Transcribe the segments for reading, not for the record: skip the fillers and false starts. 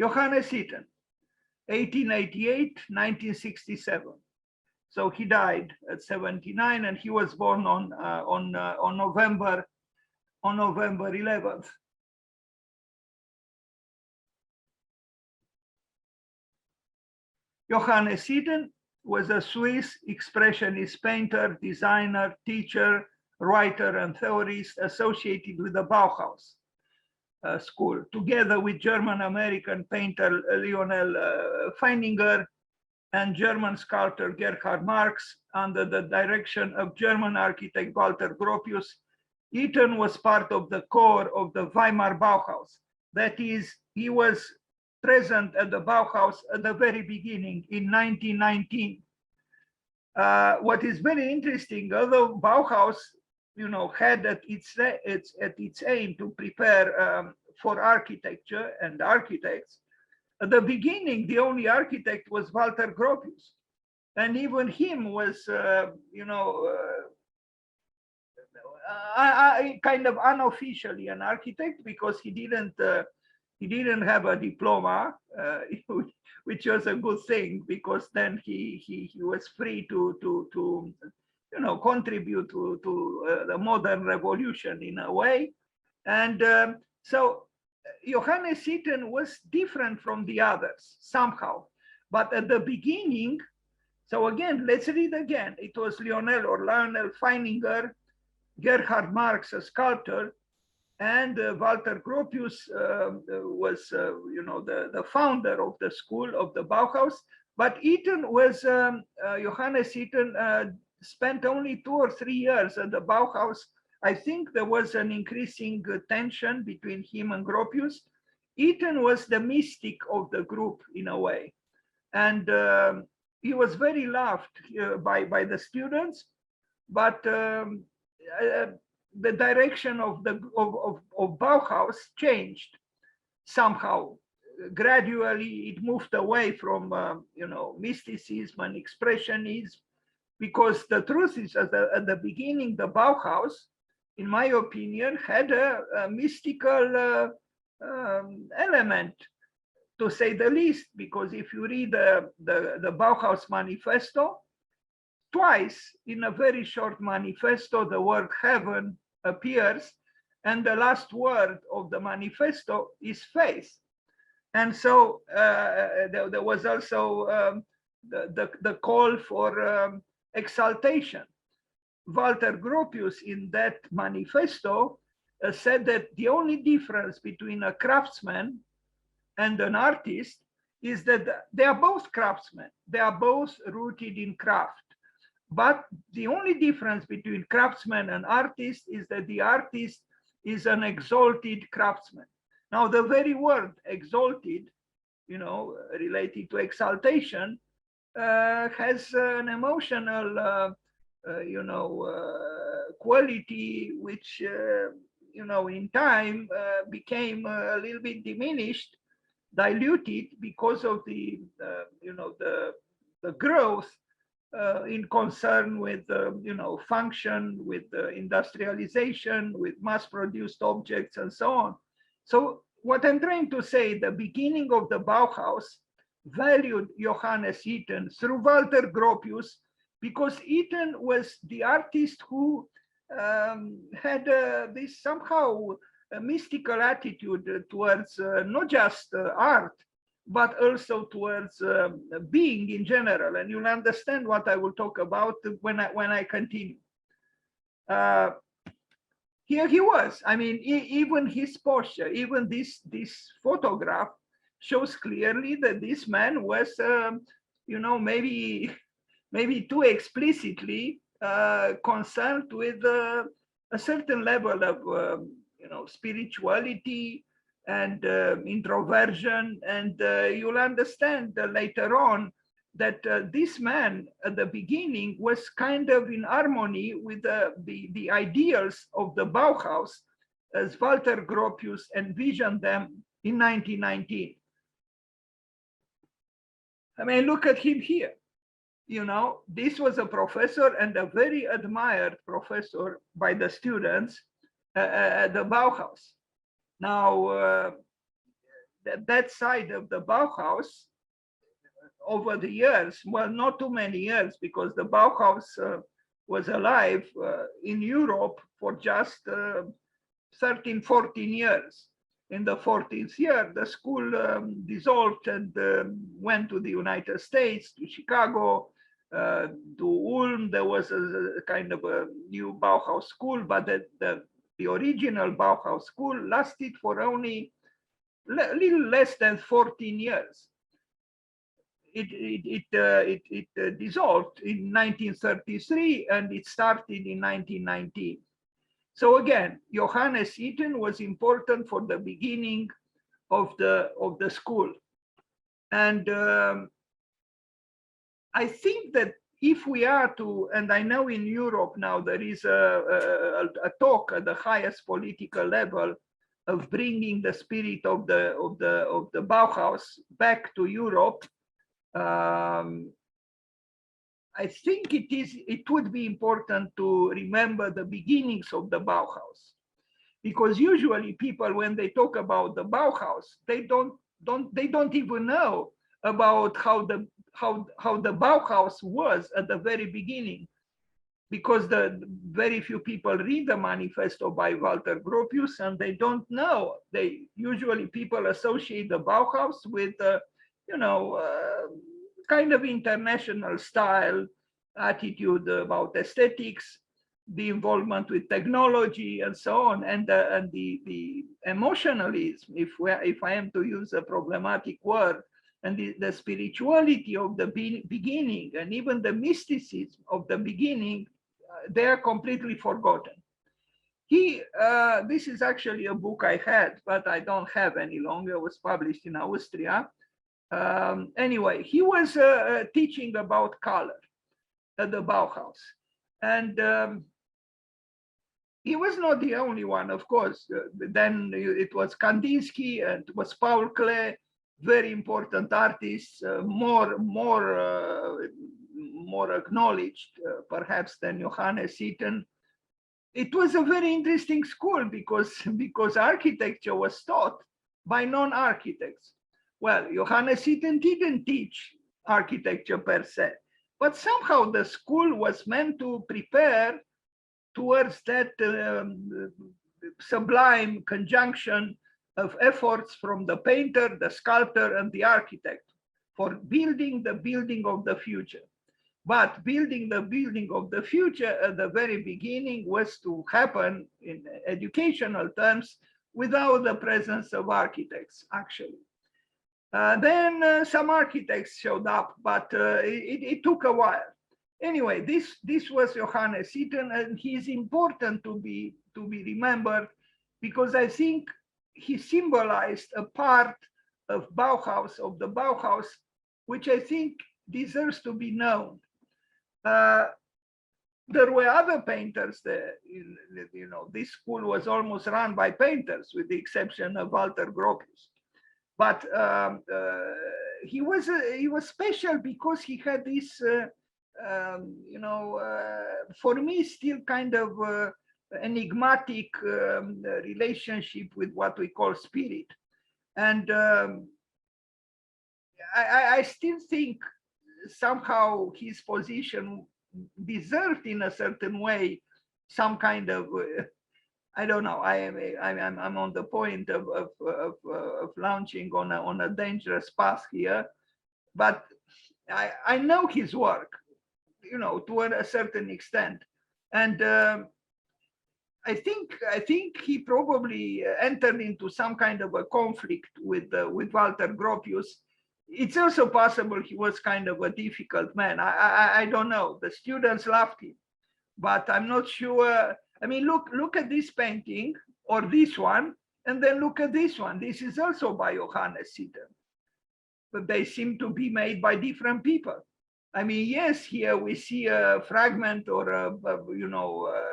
Johannes Itten, 1888-1967. So he died at 79, and he was born on November 11th. Johannes Itten was a Swiss expressionist painter, designer, teacher, writer, and theorist associated with the Bauhaus school, together with German-American painter Lionel Feininger and German sculptor Gerhard Marx, under the direction of German architect Walter Gropius. Itten was part of the core of the Weimar Bauhaus. That is, he was present at the Bauhaus at the very beginning in 1919. What is very interesting, although Bauhaus, had at its aim to prepare for architecture and architects, at the beginning, the only architect was Walter Gropius, and even him was, kind of unofficially an architect, because he didn't have a diploma, which was a good thing, because then he was free to contribute to the modern revolution in a way. And so Johannes Itten was different from the others somehow, but at the beginning, so again, let's read again. It was Lionel Feininger, Gerhard Marx, a sculptor, and Walter Gropius was, the founder of the school of the Bauhaus. But Itten was, Johannes Itten spent only 2 or 3 years at the Bauhaus. I think there was an increasing tension between him and Gropius. Itten was the mystic of the group in a way. And he was very loved by the students, but the direction of Bauhaus changed somehow. Gradually, it moved away from mysticism and expressionism, because the truth is, at the beginning, the Bauhaus, in my opinion, had a mystical element, to say the least, because if you read the Bauhaus manifesto, twice in a very short manifesto, the word heaven appears, and the last word of the manifesto is faith. And so there was also the call for exaltation. Walter Gropius, in that manifesto, said that the only difference between a craftsman and an artist is that they are both craftsmen. They are both rooted in craft. But the only difference between craftsman and artist is that the artist is an exalted craftsman. Now, the very word exalted, related to exaltation, has an emotional, quality, which, in time became a little bit diminished, diluted, because of the growth in concern with, function, with industrialization, with mass-produced objects, and so on. So what I'm trying to say, the beginning of the Bauhaus valued Johannes Itten through Walter Gropius, because Itten was the artist who had this somehow mystical attitude towards not just art, but also towards being in general. And you'll understand what I will talk about when I continue. Here he was. I mean, even his posture, even this photograph shows clearly that this man was, maybe too explicitly concerned with a certain level of, spirituality and introversion. And you'll understand later on that this man at the beginning was kind of in harmony with the ideals of the Bauhaus as Walter Gropius envisioned them in 1919. I mean, look at him here. This was a professor, and a very admired professor by the students at the Bauhaus. Now, that side of the Bauhaus over the years, well, not too many years, because the Bauhaus was alive in Europe for just 13, 14 years. In the 14th year, the school dissolved and went to the United States, to Chicago, to Ulm. There was a kind of a new Bauhaus school, but the original Bauhaus school lasted for only a little less than 14 years. It dissolved in 1933 and it started in 1919. So again, Johannes Itten was important for the beginning of the school. And I think that if we are to, and I know in Europe now there is a talk at the highest political level of bringing the spirit of the Bauhaus back to Europe. I think it would be important to remember the beginnings of the Bauhaus, because usually people, when they talk about the Bauhaus, they don't even know about how the Bauhaus was at the very beginning, because the very few people read the manifesto by Walter Gropius and they don't know. They usually, people associate the Bauhaus with kind of international style attitude about aesthetics, the involvement with technology and so on, and the emotionalism, if I am to use a problematic word, and the spirituality of the beginning, and even the mysticism of the beginning, they are completely forgotten. This is actually a book I had, but I don't have any longer. It was published in Austria. Anyway, he was teaching about color at the Bauhaus. And he was not the only one, of course. Then it was Kandinsky and it was Paul Klee, very important artists, more acknowledged perhaps than Johannes Itten. It was a very interesting school because architecture was taught by non-architects. Well, Johannes Itten didn't teach architecture per se, but somehow the school was meant to prepare towards that sublime conjunction of efforts from the painter, the sculptor, and the architect for building the building of the future. But building the building of the future at the very beginning was to happen in educational terms without the presence of architects, actually. Then some architects showed up, but it took a while. Anyway, this was Johannes Itten, and he's important to be remembered because I think he symbolized a part of the Bauhaus, which I think deserves to be known. There were other painters there. This school was almost run by painters, with the exception of Walter Gropius. But he was special because he had this, for me, still kind of enigmatic relationship with what we call spirit. And I still think somehow his position deserved in a certain way some kind of, I don't know, I'm on the point of launching on a dangerous path here, but I know his work, to a certain extent. And I think he probably entered into some kind of a conflict with Walter Gropius. It's also possible he was kind of a difficult man. I don't know. The students loved him, but I'm not sure. I mean, look at this painting or this one, and then look at this one. This is also by Johannes Itten, but they seem to be made by different people. I mean, yes, here we see a fragment or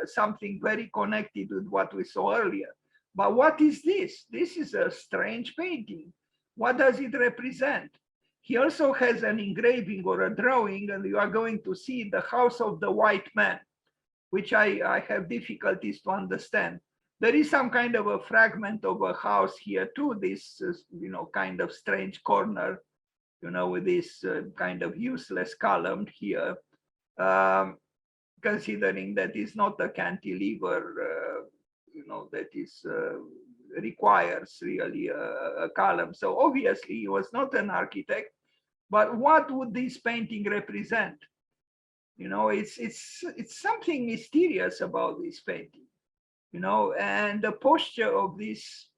something very connected with what we saw earlier. But what is this? This is a strange painting. What does it represent? He also has an engraving or a drawing, and you are going to see the House of the White Man, which I have difficulties to understand. There is some kind of a fragment of a house here too, this, kind of strange corner, with this kind of useless column here, considering that it's not a cantilever, that is requires really a column. So obviously he was not an architect, but what would this painting represent? It's something mysterious about this painting, and the posture of this,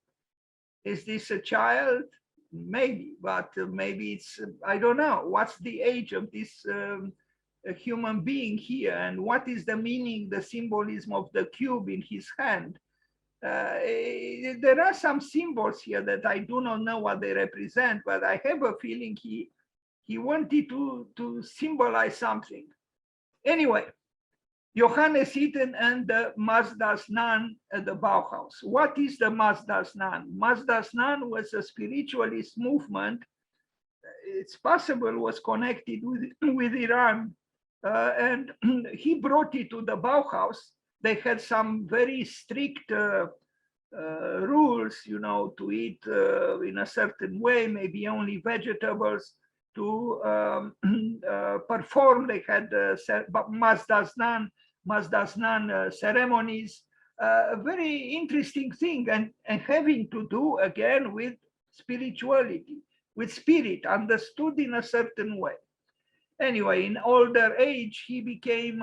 is this a child? Maybe, but maybe it's, I don't know, what's the age of this a human being here, and what is the meaning, the symbolism of the cube in his hand? There are some symbols here that I do not know what they represent, but I have a feeling he wanted to symbolize something. Anyway, Johannes Itten and the Mazdasnan at the Bauhaus. What is the Mazdasnan? Mazdasnan was a spiritualist movement. It's possible was connected with Iran, and he brought it to the Bauhaus. They had some very strict rules, to eat in a certain way, maybe only vegetables. To perform, they had Mazdasnan ceremonies, a very interesting thing, and having to do again with spirituality, with spirit, understood in a certain way. Anyway, in older age, he became,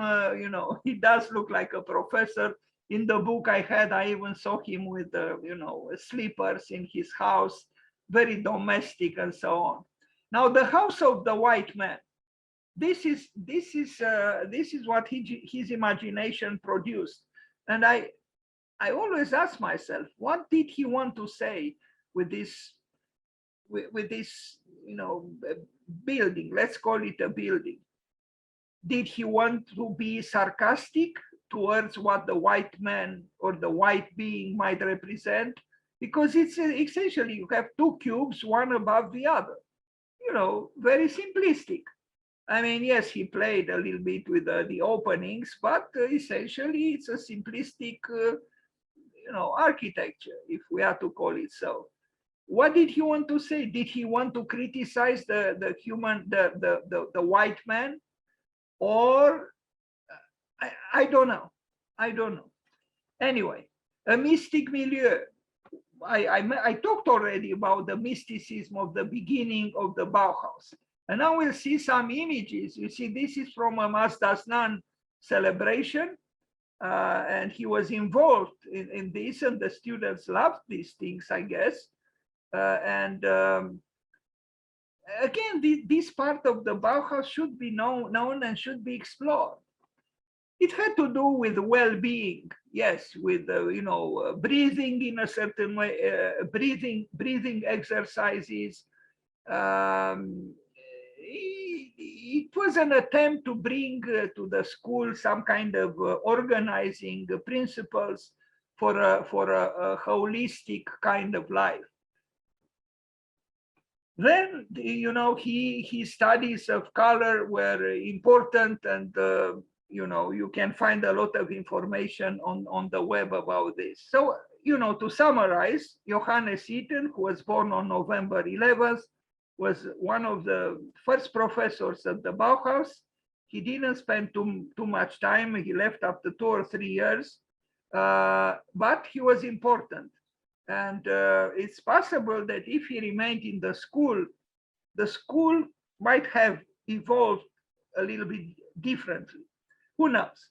he does look like a professor. In the book I even saw him with, slippers in his house, very domestic and so on. Now, the house of the white man, this is what his imagination produced. And I always ask myself, what did he want to say with this, building? Let's call it a building. Did he want to be sarcastic towards what the white man or the white being might represent? Because it's essentially, you have two cubes, one above the other. Very simplistic. I mean, yes, he played a little bit with the openings, but essentially it's a simplistic, architecture, if we are to call it so. What did he want to say? Did he want to criticize the white man? Or I don't know. I don't know. Anyway, a mystic milieu. I talked already about the mysticism of the beginning of the Bauhaus. And now we'll see some images. You see, this is from a Mazdasnan celebration. And he was involved in this, and the students loved these things, I guess. Again, this part of the Bauhaus should be known and should be explored. It had to do with well-being, yes, with breathing in a certain way, breathing exercises. It was an attempt to bring to the school some kind of organizing principles for a holistic kind of life. Then, his studies of color were important, and you can find a lot of information on the web about this. So, to summarize, Johannes Itten, who was born on November 11th, was one of the first professors at the Bauhaus. He didn't spend too much time. He left after 2 or 3 years, but he was important. And it's possible that if he remained in the school might have evolved a little bit differently. Who knows?